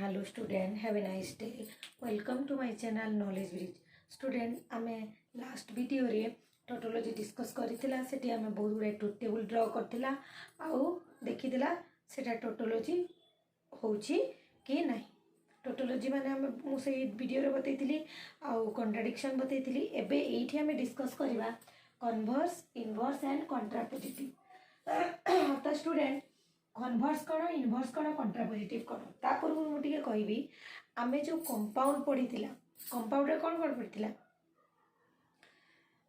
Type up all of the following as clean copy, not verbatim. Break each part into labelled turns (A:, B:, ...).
A: Hello student, have a nice day. Welcome to my channel Knowledge Bridge. Student, आमे last video रे tautology discuss करथिला सेठी आमे बहुत गुडे table draw करथिला आउ देखिथिला सेटा टोटोलॉजी होउची कि नाही। टोटोलॉजी माने आमे मु से वीडियो रे बतैथिली आउ कॉन्ट्राडिक्शन बतैथिली। एबे एठी आमे डिस्कस करबा कन्वर्स, इनवर्स एंड कॉन्ट्रापोजिटिव। तो स्टूडेंट कन्वर्स कौन, इनवर्स कौन, कॉन्ट्रापोजिटिव कौन ता पूर्व मुझे कहबी आमे जो कंपाउंड पढ़ीला कंपाउंड रे कौन कौन पढ़ीला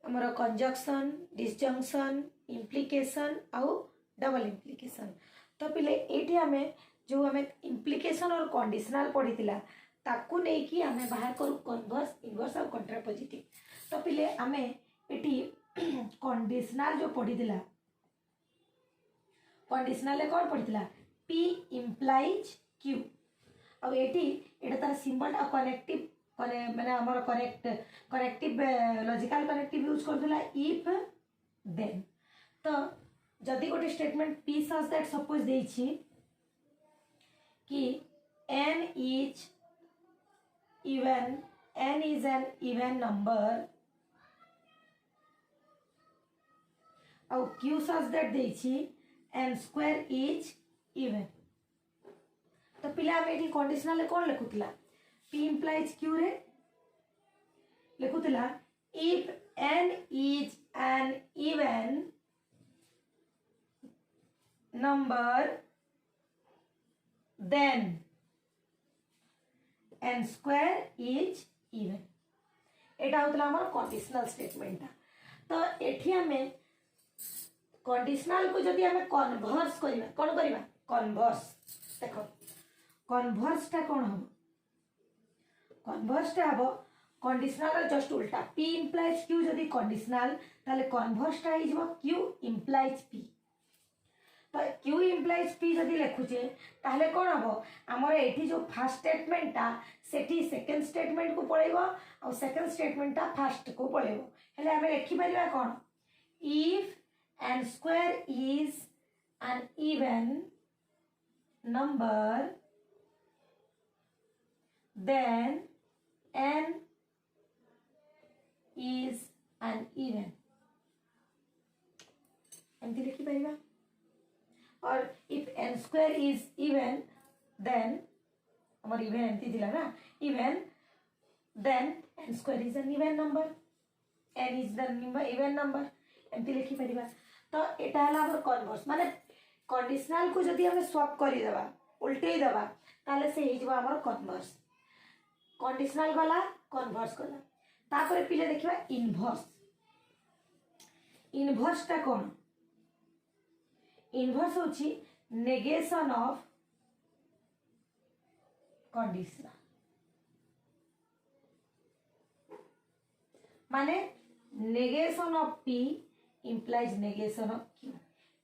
A: हमर कंजक्शन, डिसजंक्शन, इम्प्लिकेशन आउ डबल इम्प्लिकेशन। तो पिले एठी आमे जो आमे इम्प्लिकेशन और कंडीशनल पढ़ीला ताकू नै कि आमे बाहर करू कन्वर्स, इनवर्स और कॉन्ट्रापोजिटिव। तो पिले आमे एठी कंडीशनल जो पढ़ीला कंडीशनल ले कौन पढ़ीला P implies Q और एटी एटा तार सिंबल टा कनेक्टिव माने हमर कनेक्टिव लॉजिकल कनेक्टिव यूज करथला इफ देन। तो जदी गोटे स्टेटमेंट P सच दैट सपोज देछि कि n is an even number और Q सच दैट देछि n square is even। तो पिला में कंडीशनल कौन लिखुला P implies Q रे लिखुला if n is an even number then n square is even। एटा होतला हमर कंडीशनल स्टेटमेंट। तो एठी हमें कंडीशनल को जदि हमें कन्वर्स करिबा कोन करिबा कन्वर्स। देखो कन्वर्स टा कोन हो कन्वर्स टा हबो कंडीशनल जस्ट उल्टा P implies Q जदि कंडीशनल ताले कन्वर्स टा हि जबो Q implies P। तो Q implies P जदि लिखुचे ताले कोन हबो हमर एठी जो फर्स्ट स्टेटमेंट ता सेठी सेकंड स्टेटमेंट को पळेबो और सेकंड स्टेटमेंट ता फर्स्ट को पळेबो। हेले हमें लिखि परिबा कोन if n square is an even number then n is an even एमती लिखि परिबा। और if n square is even then हमर इवन एमती दिला ना even then n square is an even number, n is the number even number एमती लिखि परिबा। तो एटा हला हमर कन्वर्स माने कंडीशनल को जदि हम स्वैप करि देबा उल्टे देबा ताले से हि जबा हमर कन्वर्स। कंडीशनल वाला कन्वर्स कला तापर पिले देखिबा इनवर्स। इनवर्स ता कोन इनवर्स होची नेगेशन ऑफ कंडीशनल माने negation of P implies negation of Q।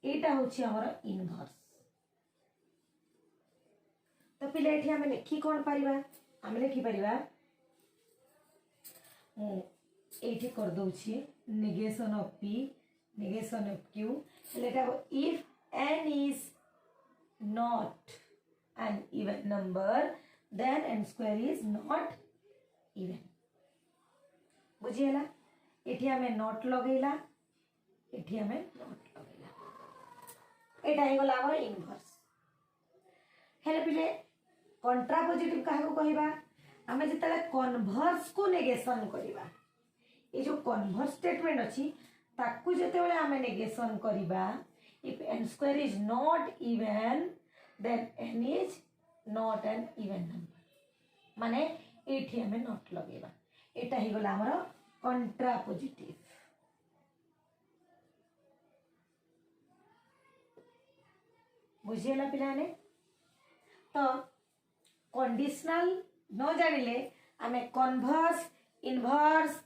A: एटा होची हमर इनवर्स। तो पिले एठी हमें लिखि कोन परिबा हम लिखि परिबा एठी कर दोछि negation of P negation of Q। Etah if n is not an even number then n square is not even। बुझियला एठी हमें नॉट लगैला एठी हमें नॉट लगैला एटा हे गला हमर इनवर्स। हेले पिले कॉन्ट्रापोजिटिव काहे को कहिबा हमें जतले कन्वर्स को नेगेशन करिबा ए जो कन्वर्स स्टेटमेंट अछि ताकू जते बेले हमें नेगेशन करिबा if n square is not even then n is not an even number माने एठी हमें नॉट लगेबा एटा हे गला हमर कॉन्ट्रापोजिटिव। बुझियला पिलाने। तो कंडीशनल न जानिले आमे कन्वर्स, इनवर्स,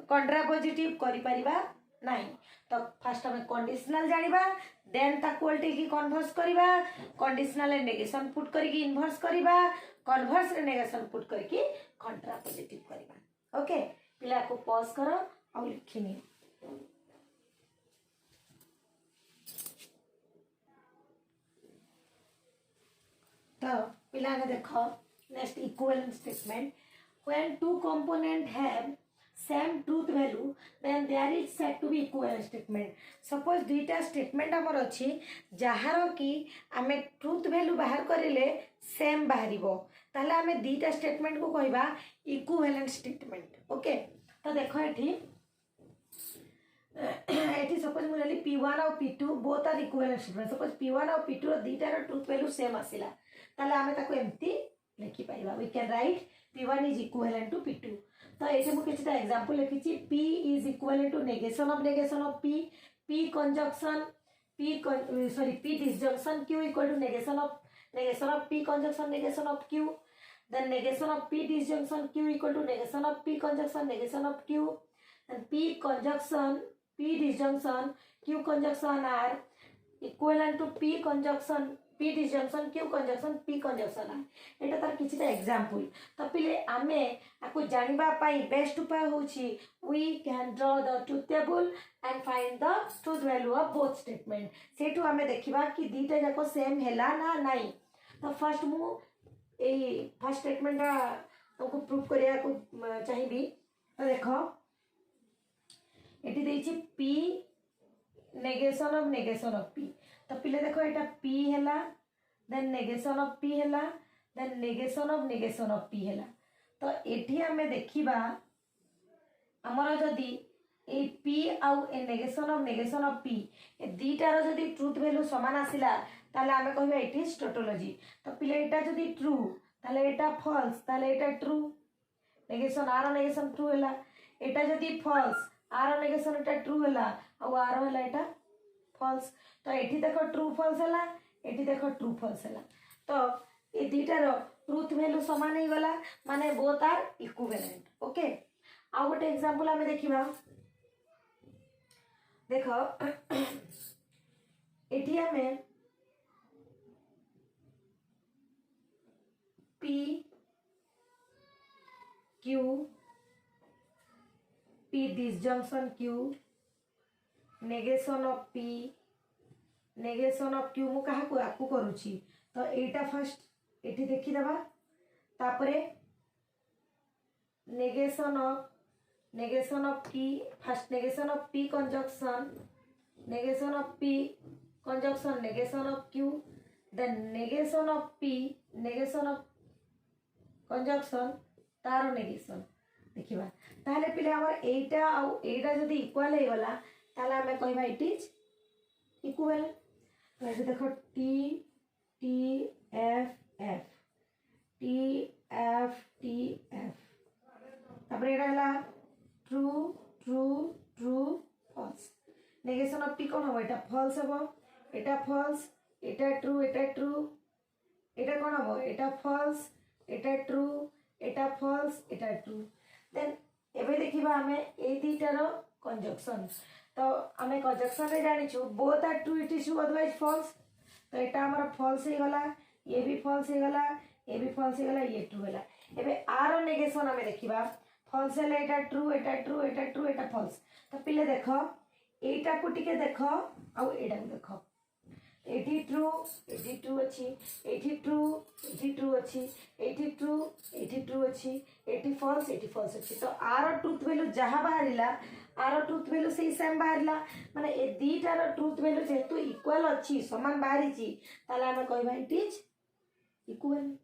A: कॉन्ट्रापोजिटिव करि परिबा नाही। तो फर्स्ट हमें कंडीशनल जानिबा देन ताकू उल्टे की कन्वर्स करिबा कंडीशनल नेगेशन पुट करके इनवर्स करिबा कन्वर्स नेगेशन पुट करके कॉन्ट्रापोजिटिव करिबा। ओके पिला को पॉज करो और लिखिनी। तो पिला ने देखो Next, equivalent statement. When two components have same truth value, then there is said to be equivalent statement. Suppose दुईटा statement आमर अच्छी जहार कि आमे truth value बाहर करेले same बाहरिबो ताले आमे दुईटा statement को कहबा equivalent statement. ओके तो देखो एठी सपोज मुझे P1 और P2 both are equivalent statement. Suppose P1 और P2 रो दीटा रो ट्रुथ वैल्यू सेम आसिला ताले आमे ताको एम्ति लिखि पाइबा. We can write P1 is equivalent to P2. तो एठी मु किछटा एग्जांपल लिखिछि. P is equivalent to negation of P. P conjunction P disjunction Q equal to negation of P conjunction negation of Q. Then negation of P disjunction Q equal to negation of P conjunction negation of Q. And P conjunction P disjunction Q conjunction are equivalent to P conjunction P disjunction Q conjunction P conjunction are. एटा तार किछिटा example. तो पिले आमे आको जानिबा पाई best उपाय होछि we can draw the truth table and find the truth value of both statement. सेटु आमे देखिबा कि दीटा जाको सेम हैला ना नाही. तो फर्स्ट मु ए फर्स्ट स्टेटमेंट तुमको प्रूफ करिया को चाहिबी. तो देखो एटी देछि P नेगेशन ऑफ P. तो पिले देखो एटा P हैला देन नेगेशन ऑफ P हैला देन नेगेशन ऑफ P हैला. तो एठी हमें देखिबा हमर जदी ए P आउ ए नेगेशन ऑफ P ए दीटार जदी ट्रुथ वैल्यू समान आसिला ताले आमे कहबा इट इज टोटोलॉजी. तो पिले एटा जदी ट्रू ताले एटा फॉल्स ताले एटा ट्रू. नेगेशन आर नेगेशन ट्रू हैला. एटा जदी फॉल्स आर नेगेशन एटा ट्रू हैला और आर हैला एटा फॉल्स. तो एठी देखो ट्रू फॉल्स हैला एठी देखो ट्रू फॉल्स हैला. तो ए दीटार ट्रुथ वैल्यू समान ही गला माने बोथ आर इक्विवेलेंट. ओके आ गोटे एग्जांपल हमें देखिबा. देखो एठी हमें P Q P disjunction Q negation of P negation of Q मु कहा को आकु करूची. तो एटा फर्स्ट एठी देखि देबा तापरे negation of P first negation of P conjunction negation of P conjunction negation of Q then negation of P negation of conjunction तार negation देखिबा. ताले पिले हमर एटा आ एटा जदी इक्वल हे गला ताले हमें कहबा इट इज इक्विवेलेंट. तो ऐसे देखो T T F F T F T F तापर एटा हला true true true false. Negation of P कोन हो एटा फॉल्स हो एटा फॉल्स एटा ट्रू एटा कोन हो एटा फॉल्स एटा ट्रू एटा फॉल्स एटा ट्रू. देन एबे देखिबा हमें ए दीटार कंजक्शन. तो हमें कंजक्शन रे जानि छु both are true it is true otherwise false. तो एटा हमर फॉल्स हे गला ये भी फॉल्स हे गला ये भी फॉल्स हे गला ये ट्रू हैला. एबे आर नेगेशन हमें देखिबा फॉल्स हैला एटा ट्रू एटा फॉल्स. तो पिले देखो एटा को टिके देखो आ एटा को देखो एटी ट्रू अछि एटी ट्रू अछि एटी ट्रू अछि एटी फॉल्स अछि. तो आर ट्रुथ वैल्यू जहां बाहरिला आर ट्रुथ वैल्यू से सेम बाहरिला माने ए दीटार ट्रुथ वैल्यू जेतु इक्वल अछि समान बाहरिछि ताले हम कहबा इट इज इक्विवेलेंट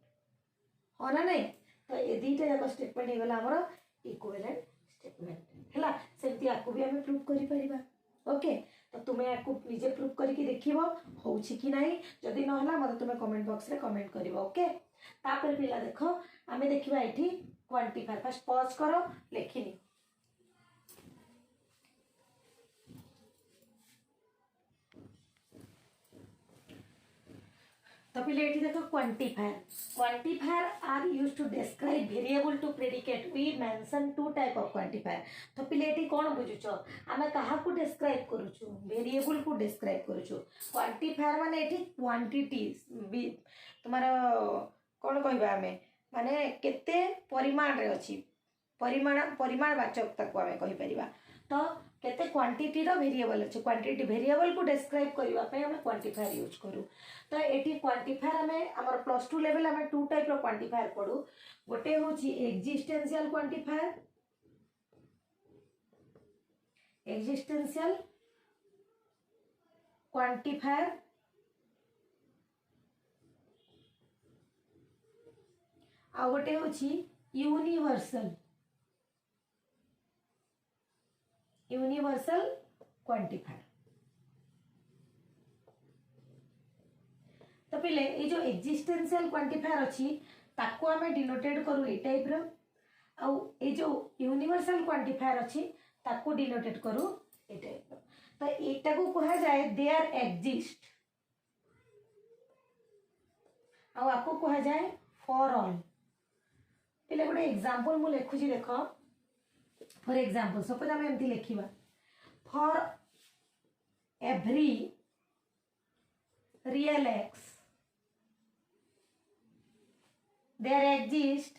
A: हो ना नहीं. तो ए दीटा जाक स्टेटमेंट हे गला हमर इक्विवेलेंट स्टेटमेंट हैला. सेमति आकु भी हम प्रूफ करि परिबा. ओके तो तुम्हें आपको निजे प्रूफ करके देखिबो होउछि कि नाही. जदी न हला मते तुम्हें कमेंट बॉक्स रे कमेंट करिवो. ओके तापर पिला देखो आमे देखिबा एठी क्वांटिफायर. फर्स्ट पॉज करो लेखिनी. तो पिले एठी देखो quantifier are used to describe variable to predicate. We mention two type of quantifier. तो पिले एठी कोन बुझुचो आमे कहा को डिस्क्राइब करूछु वेरिएबल को डिस्क्राइब करूछु. क्वांटिफायर माने एठी क्वांटिटी तुम्हारा कोन कहबा आमे माने केते परिमाण रे अछि परिमाण वाचकता को आमे कहि परिबा. तो केते क्वांटिटी रो वेरिएबल अछि क्वांटिटी वेरिएबल को डिस्क्राइब करबा पे हम क्वांटिफायर यूज करू तो एटी क्वांटिफायर हमें हमर प्लस 2 लेवल हमें टू टाइप रो क्वांटिफायर पढू गोटे होची एक्जिस्टेंशियल क्वांटिफायर आ गोटे होची यूनिवर्सल क्वांटिफायर तो पहले ये जो एक्जिस्टेंशियल क्वांटिफायर अच्छी ताको आमे डिनोटेड करू ए टाइप रो आ ये जो यूनिवर्सल क्वांटिफायर अच्छी ताको डिनोटेड करू ए टाइप रो तो एटा को कहा जाए देयर एक्जिस्ट आ आपको कहा जाए फॉर ऑल पहले गोटे एग्जांपल मु लिखुची देखो फॉर एग्जांपल सपोज आम एमती लिखा for every real x there exist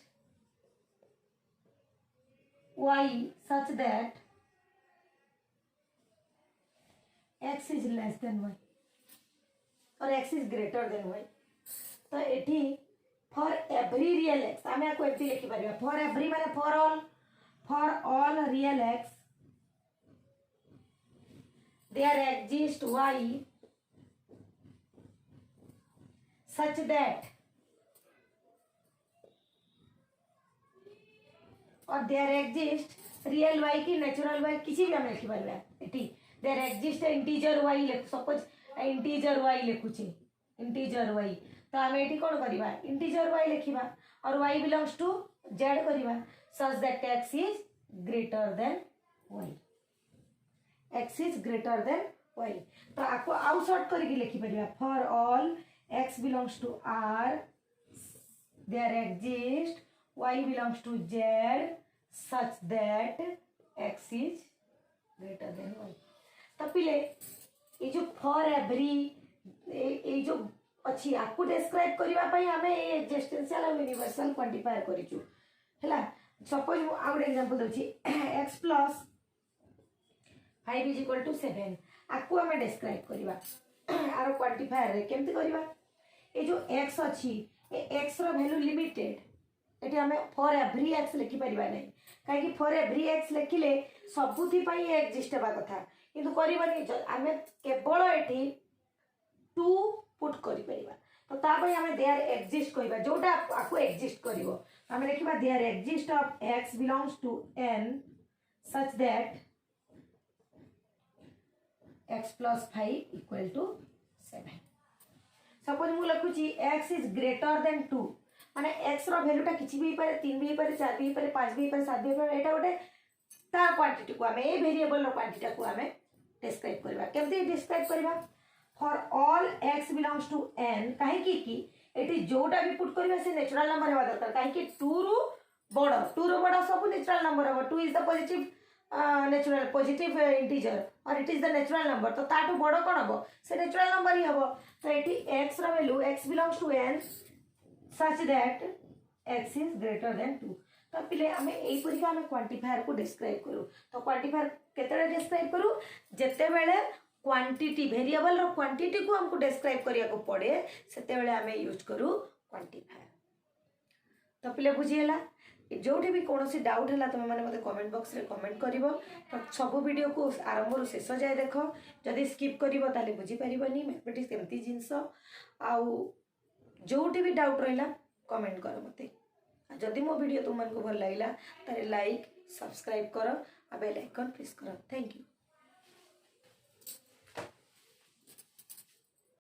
A: y such that x is less than y or x is greater than y तो एठी फॉर एवरी रियल एक्स आम आपको एमती लिखि पारिबा फॉर एवरी माने for all real x there exist y such that और there exist real y की नेचुरल y किसी भी हम लिखि पारिबा एठी देयर एक्जिस्ट इंटीजर y लिख सपोज इंटीजर y लिखुची इंटीजर y तो हम एठी कोन करबा इंटीजर y लिखिबा और y बिलोंग्स टू z करबा such that x is greater than y x is greater than y तो आपको आउ शॉर्ट करके लिखि पारिबा for all x belongs to r there exist y belongs to z such that x is greater than y तो पहले ये जो फॉर एवरी ये जो अच्छी आपको डिस्क्राइब करबा पई हमें ये एक्जिस्टेंशियल और यूनिवर्सल क्वांटिफायर करिचु हला सपोज आ गुड एग्जांपल दोची x + 5 = 7 आपको हमें डिस्क्राइब करबा आरो क्वांटिफायर रे केमति करबा ये जो x अच्छी ये x रो वैल्यू लिमिटेड एटी हमें फॉर एवरी एक्स लिखि परिबा नै काहे फॉर एवरी एक्स लिखिले सबुथि पई एक्जिस्ट हेबा कथा किंतु करबानी हमें केवल एटी 2 पुट करि परिबा तो ता पई हमें देयर एक्जिस्ट कहबा जोटा आपको एक्जिस्ट करिवो हमें लिखिबा there exist of x belongs to n such that x + 5 = 7 suppose मु लिखुची x इज ग्रेटर देन 2 माने x रो वैल्यूटा किछि भी पारे 3 भी पारे 4 भी पारे 5 भी पारे 7 भी पारे एटा गोटे ता क्वांटिटी को हमें ए वेरिएबल रो क्वांटिटी को हमें डिस्क्राइब करबा केमते डिस्क्राइब करबा for all x belongs to n काहे की एटी जोटा भी पुट करबा से नेचुरल नंबर हेबा दरकार काहे कि 2 रो बड़ा सब नेचुरल नंबर हो 2 इज द पॉजिटिव इंटीजर और it is the natural number तो ताटू बड़ कोन हबो से नेचुरल नंबर ही हबो तो एटी x रो value x belongs to n such that x is greater than 2 तो पहले हमें एई परिका हमें क्वांटिफायर को डिस्क्राइब करू तो क्वांटिफायर केतेले डिस्क्राइब करू जते बेले क्वांटिटी वेरिएबल रो क्वांटिटी को हमको डिस्क्राइब करिया को पड़े सेते बेले हमें यूज करू क्वांटिफायर तो पहले बुझियला जोठी भी कोनोसी डाउट हला तुम माने मते कमेंट बॉक्स रे कमेंट करिवो तो सब वीडियो को आरंभ रु शेष जाय देखो जदी स्किप करिवो ताले बुझी परिबनी मैथमेटिक्स केमती जिंस आउ जोटी भी डाउट रहा कमेंट कर मते जदि मो वीडियो तुम को भल लगा तारे लाइक सब्सक्राइब करो आ बेल आइकन प्रेस करो थैंक यू।